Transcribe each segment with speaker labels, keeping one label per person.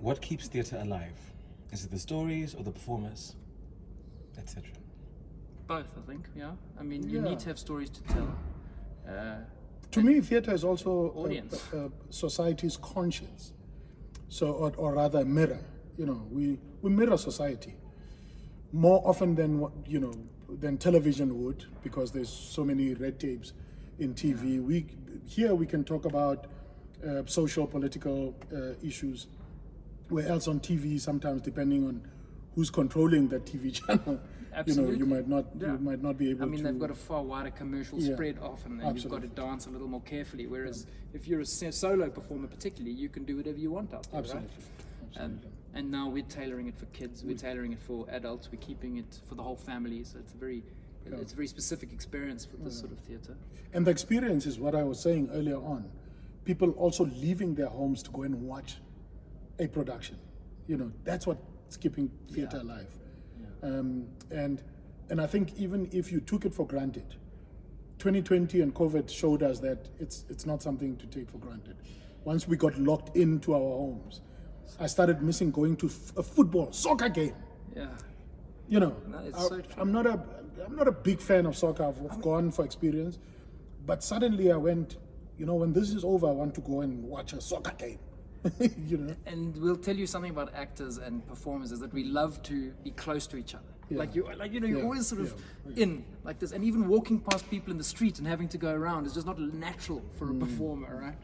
Speaker 1: What keeps theatre alive? Is it the stories or the performers, etc.?
Speaker 2: Both, I think. Yeah. I mean, you need to have stories to tell.
Speaker 3: To me, theatre is also
Speaker 2: Audience.
Speaker 3: Society's conscience. So, or rather, a mirror. You know, we mirror society more often than than television would, because there's so many red tapes in TV. We can talk about social, political issues, where else on TV sometimes, depending on who's controlling that TV channel,
Speaker 2: Absolutely.
Speaker 3: you might not be able to.
Speaker 2: I mean, they've got a far wider commercial spread often, and you've got to dance a little more carefully. Whereas if you're a solo performer, particularly, you can do whatever you want out there,
Speaker 3: Absolutely.
Speaker 2: right?
Speaker 3: Absolutely.
Speaker 2: And now we're tailoring it for kids. We're tailoring it for adults. We're keeping it for the whole family. So it's a very specific experience for this sort of theatre.
Speaker 3: And the experience is what I was saying earlier on. People also leaving their homes to go and watch a production. You know, that's what's keeping theatre alive. And I think even if you took it for granted, 2020 and COVID showed us that it's not something to take for granted. Once we got locked into our homes, I started missing going to a soccer game.
Speaker 2: Yeah.
Speaker 3: You know,
Speaker 2: No, it's so true.
Speaker 3: I'm not a big fan of soccer. I've gone for experience, but suddenly I went, you know, when this is over, I want to go and watch a soccer game. You know.
Speaker 2: And we'll tell you something about actors and performers is that we love to be close to each other. You're always sort of in like this, and even walking past people in the street and having to go around is just not natural for a performer, right?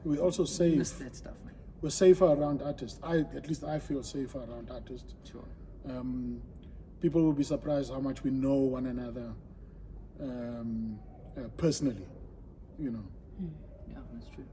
Speaker 3: We also
Speaker 2: Miss
Speaker 3: save.
Speaker 2: that stuff, man.
Speaker 3: We're safer around artists. At least I feel safer around artists.
Speaker 2: Sure.
Speaker 3: People will be surprised how much we know one another personally. You know.
Speaker 2: Yeah, that's true.